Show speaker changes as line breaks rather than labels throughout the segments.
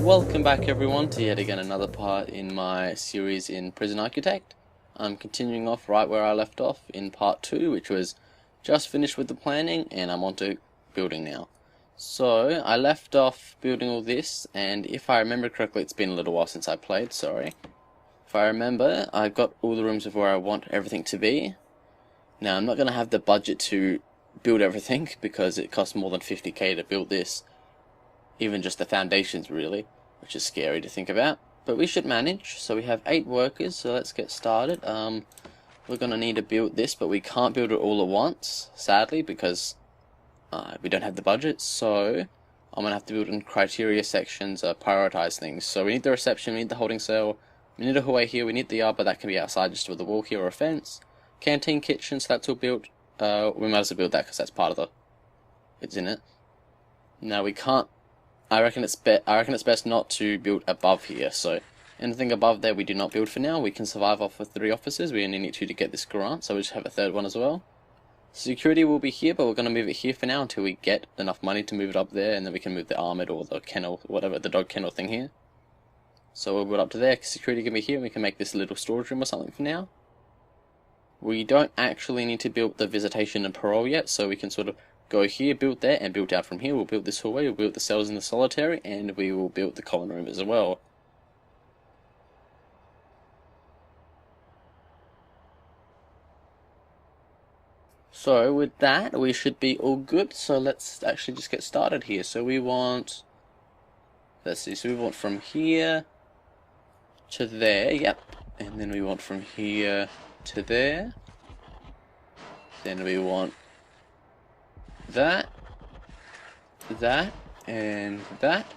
Welcome back everyone to yet again another part in my series in Prison Architect. I'm continuing off right where I left off in part 2, which was just finished with the planning, and I'm on to building now. So I left off building all this, and if I remember correctly, it's been a little while since I played, sorry. If I remember, I've got all the rooms of where I want everything to be. Now I'm not going to have the budget to build everything because it costs more than 50k to build this. Even just the foundations really, which is scary to think about. But we should manage. So we have 8 workers, so let's get started. We're going to need to build this, but we can't build it all at once, sadly, because we don't have the budget. So I'm going to have to build in criteria sections, prioritize things. So we need the reception, we need the holding cell, we need a hallway here, we need the yard, but that can be outside just with a wall here or a fence. Canteen, kitchen, so that's all built. We might as well build that because that's part of the... it's in it. Now we can't... I reckon it's best not to build above here, so anything above there we do not build for now. We can survive off of 3 officers, we only need 2 to get this grant, so we just have a 3rd one as well. Security will be here, but we're going to move it here for now until we get enough money to move it up there, and then we can move the armoured or the kennel, whatever, the dog kennel thing here. So we'll build up to there, security can be here, and we can make this a little storage room or something for now. We don't actually need to build the visitation and parole yet, so we can sort of go here, build there, and build out from here. We'll build this hallway, we'll build the cells in the solitary, and we will build the common room as well. So with that, we should be all good. So let's actually just get started here. So we want, let's see, so we want from here to there, yep. And then we want from here to there. Then we want that, and that.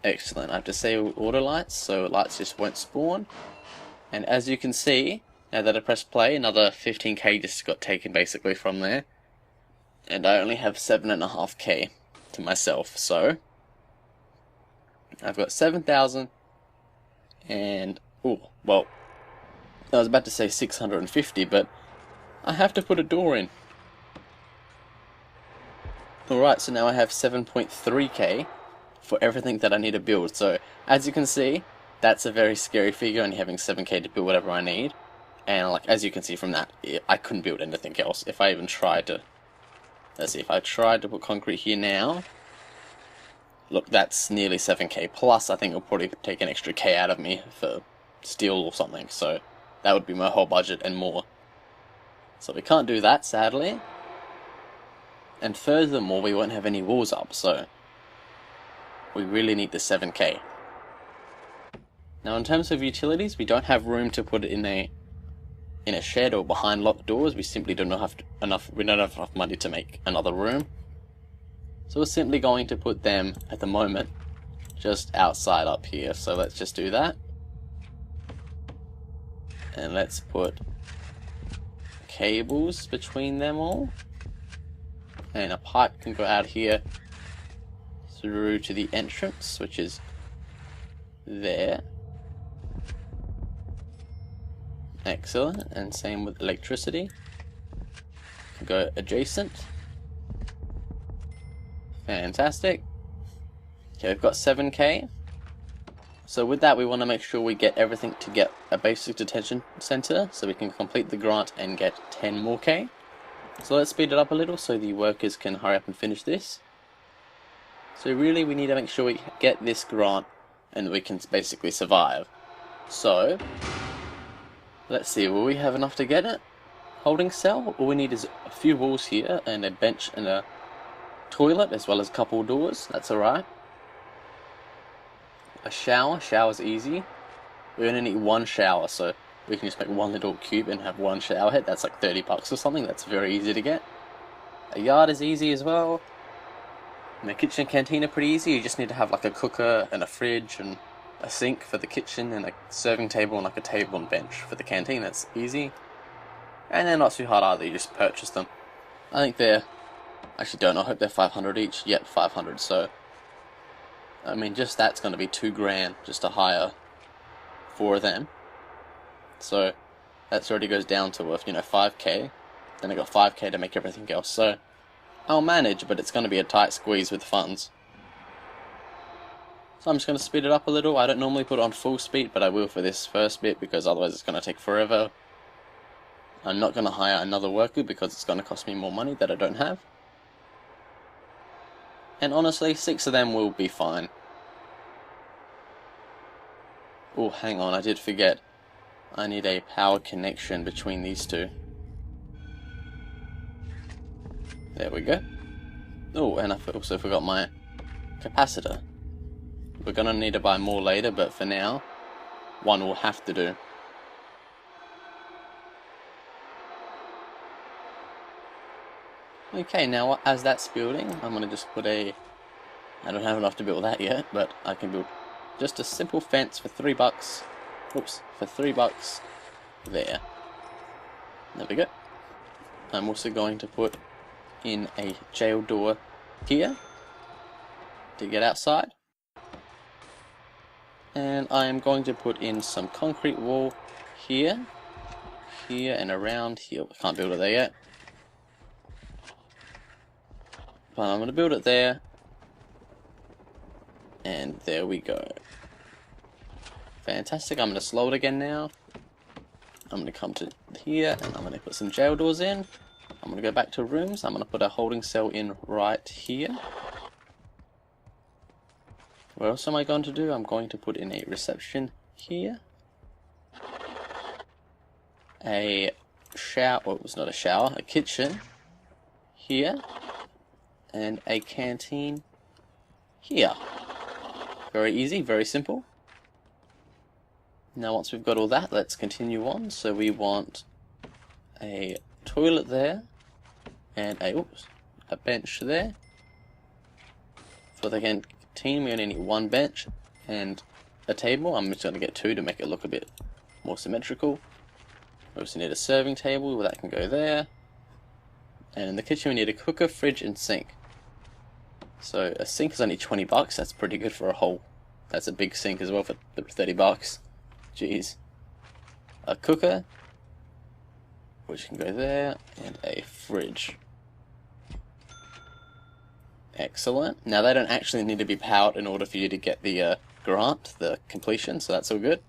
Excellent. I have to say auto lights, so lights just won't spawn. And as you can see, now that I press play, another 15k just got taken basically from there. And I only have 7.5k to myself, so I've got 7,000 and, oh, well, I was about to say 650, but I have to put a door in. Alright, so now I have 7.3k for everything that I need to build. So, as you can see, that's a very scary figure, only having 7k to build whatever I need. And like, as you can see from that, I couldn't build anything else. If I even tried to... let's see, if I tried to put concrete here now... look, that's nearly 7k. Plus, I think it'll probably take an extra k out of me for steel or something. So, that would be my whole budget and more. So we can't do that, sadly. And furthermore, we won't have any walls up, so we really need the 7k. Now in terms of utilities, we don't have room to put it in a shed or behind locked doors. We simply don't have enough money to make another room. So we're simply going to put them at the moment just outside up here. So let's just do that. And let's put cables between them all. And a pipe can go out here through to the entrance, which is there. Excellent. And same with electricity. Can go adjacent. Fantastic. Okay, we've got 7k. So with that, we want to make sure we get everything to get a basic detention center, so we can complete the grant and get 10 more k. So let's speed it up a little so the workers can hurry up and finish this. So really we need to make sure we get this grant and we can basically survive. So, let's see, will we have enough to get it? Holding cell? All we need is a few walls here and a bench and a toilet as well as a couple doors. That's alright. A shower. Shower's easy. We only need 1 shower, so we can just make 1 little cube and have 1 shower head. That's like 30 bucks or something. That's very easy to get. A yard is easy as well. And the kitchen and canteen are pretty easy. You just need to have like a cooker and a fridge and a sink for the kitchen and a serving table and like a table and bench for the canteen. That's easy. And they're not too hard either. You just purchase them. I think they're... actually don't know. I hope they're 500 each. Yep, 500. So, I mean, just that's going to be $2,000 just to hire 4 of them. So that already goes down to, you know, 5k. Then I got 5k to make everything else. So I'll manage, but it's going to be a tight squeeze with funds. So I'm just going to speed it up a little. I don't normally put it on full speed, but I will for this first bit because otherwise it's going to take forever. I'm not going to hire another worker because it's going to cost me more money that I don't have. And honestly, 6 of them will be fine. Oh, hang on, I did forget. I need a power connection between these two. There we go. Oh, and I also forgot my capacitor. We're going to need to buy more later, but for now, one will have to do. Okay, now as that's building, I'm going to just put a... I don't have enough to build that yet, but I can build just a simple fence for $3. Oops, for $3 there. There we go. I'm also going to put in a jail door here to get outside. And I am going to put in some concrete wall here, here and around here. I can't build it there yet. But I'm going to build it there. And there we go. Fantastic. I'm going to slow it again now. I'm going to come to here and I'm going to put some jail doors in. I'm going to go back to rooms. I'm going to put a holding cell in right here. What else am I going to do? I'm going to put in a reception here. A shower, well, it was not a shower, a kitchen here. And a canteen here. Very easy, very simple. Now once we've got all that, let's continue on. So we want a toilet there and a bench there. For the canteen we only need one bench and a table. I'm just going to get 2 to make it look a bit more symmetrical. We also need a serving table, that can go there. And in the kitchen we need a cooker, fridge and sink. So a sink is only $20, that's pretty good for a whole. That's a big sink as well for $30. Jeez. A cooker, which can go there, and a fridge. Excellent. Now they don't actually need to be powered in order for you to get the grant, the completion, so that's all good.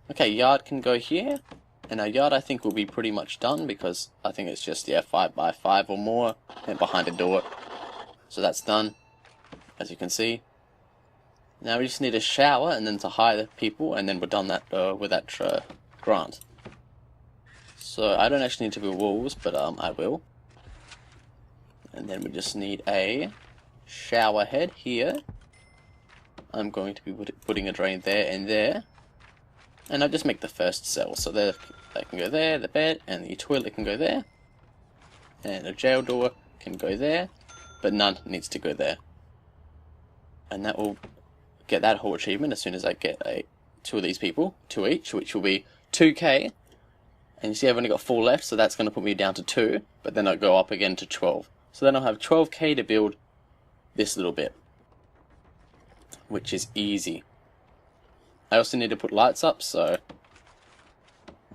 Okay, yard can go here, and our yard I think will be pretty much done because I think it's just 5 by 5 or more, and behind a door. So that's done, as you can see. Now we just need a shower and then to hire the people, and then we're done that with that grant. So I don't actually need to build walls, but I will. And then we just need a shower head here. I'm going to be putting a drain there and there. And I'll just make the first cell. So that can go there, the bed, and the toilet can go there. And a jail door can go there, but none needs to go there. And that will get that whole achievement as soon as I get 2 of these people, 2 each, which will be 2k. And you see I've only got 4 left, so that's going to put me down to 2, but then I'll go up again to 12. So then I'll have 12k to build this little bit, which is easy. I also need to put lights up, so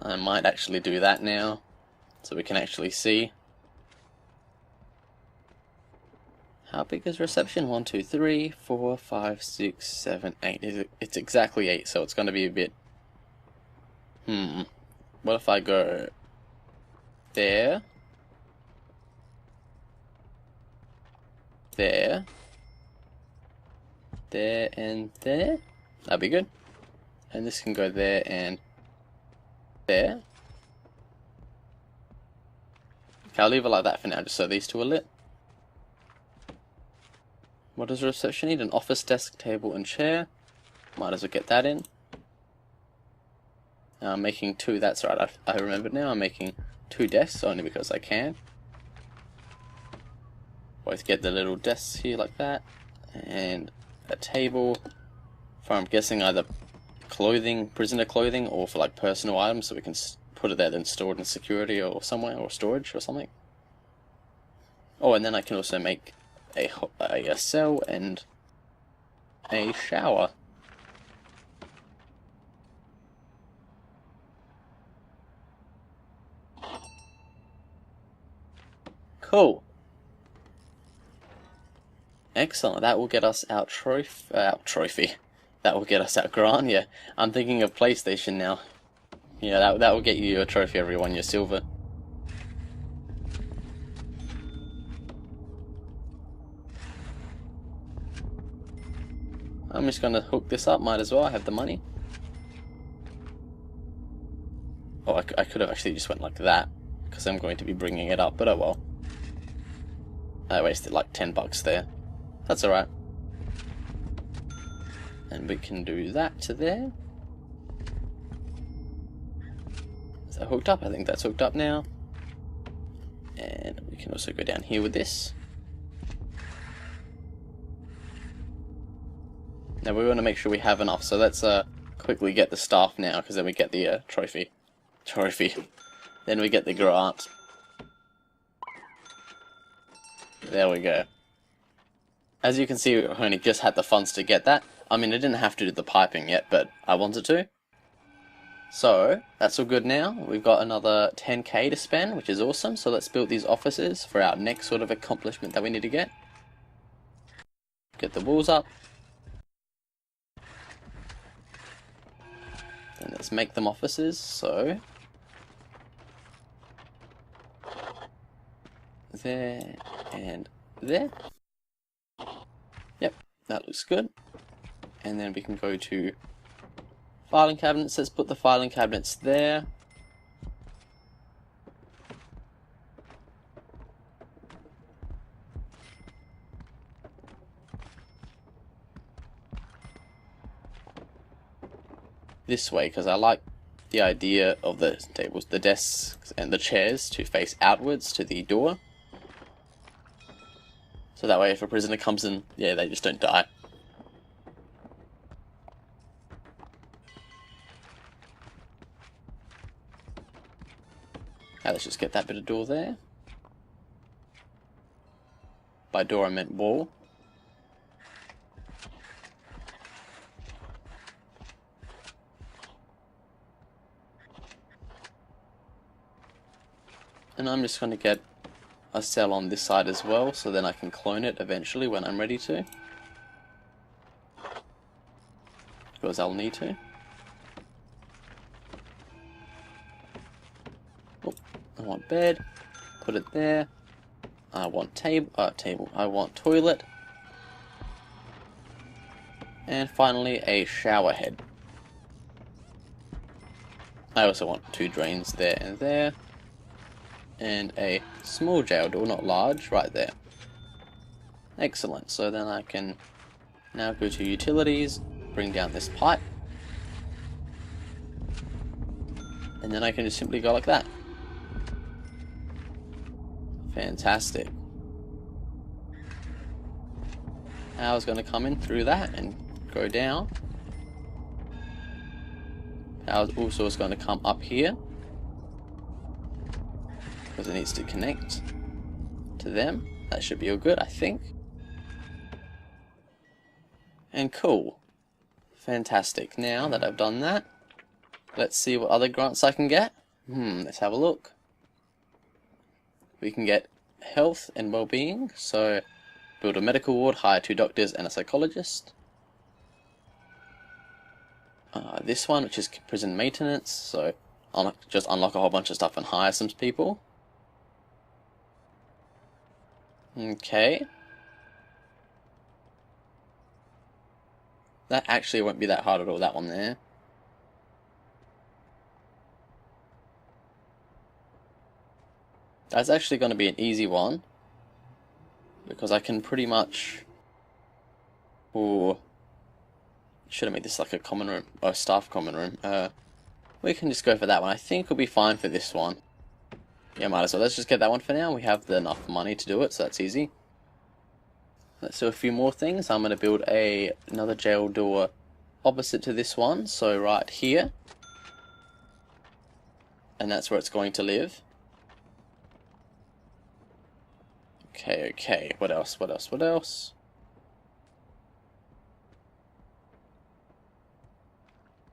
I might actually do that now, so we can actually see. How big is reception? 1, 2, 3, 4, 5, 6, 7, 8. It's exactly 8, so it's going to be a bit... What if I go there, there, there, and there? That'd be good. And this can go there and there. Okay, I'll leave it like that for now, just so these 2 are lit. What does the reception need? An office desk, table, and chair. Might as well get that in. I'm making 2, that's right, I remembered now. I'm making 2 desks only because I can. Both get the little desks here like that. And a table for, I'm guessing, either clothing, prisoner clothing, or for like personal items, so we can put it there then store it in security or somewhere, or storage or something. Oh, and then I can also make a cell and a shower. Cool. Excellent. That will get us our trophy. That will get us our grant. Yeah, I'm thinking of PlayStation now. Yeah, that will get you your trophy, everyone. Your silver. I'm just gonna hook this up. Might as well. I have the money. Oh, I could have actually just went like that because I'm going to be bringing it up. But oh well. I wasted like $10 there. That's alright. And we can do that to there. Is that hooked up? I think that's hooked up now. And we can also go down here with this. Now we want to make sure we have enough, so let's quickly get the staff now, because then we get the trophy. Then we get the grant. There we go. As you can see, we only just had the funds to get that. I mean, I didn't have to do the piping yet, but I wanted to. So, that's all good now. We've got another 10k to spend, which is awesome. So let's build these offices for our next sort of accomplishment that we need to get. Get the walls up. Then let's make them offices, so... there and there. Yep, that looks good. And then we can go to filing cabinets. Let's put the filing cabinets there. This way, because I like the idea of the tables, the desks, and the chairs to face outwards to the door. So that way if a prisoner comes in, yeah, they just don't die. Now let's just get that bit of door there. By door I meant wall. And I'm just going to get a cell on this side as well, so then I can clone it eventually when I'm ready to. Because I'll need to. Oh, I want bed, put it there. I want table, I want toilet. And finally a shower head. I also want 2 drains there and there. And a small jail door, not large, right there. Excellent, so then I can now go to utilities, bring down this pipe, and then I can just simply go like that. Fantastic. Power's going to come in through that and go down. Power also is going to come up here, because it needs to connect to them. That should be all good, I think. And cool. Fantastic. Now that I've done that, let's see what other grants I can get. Let's have a look. We can get health and well-being, so build a medical ward, hire 2 doctors and a psychologist. This one, which is prison maintenance, so just unlock a whole bunch of stuff and hire some people. Okay. That actually won't be that hard at all, that one there. That's actually going to be an easy one, because I can pretty much... Ooh. Should have made this like a common room, or a staff common room. We can just go for that one. I think we'll be fine for this one. Yeah, might as well. Let's just get that one for now. We have enough money to do it, so that's easy. Let's do a few more things. I'm going to build another jail door opposite to this one, so right here. And that's where it's going to live. Okay, what else?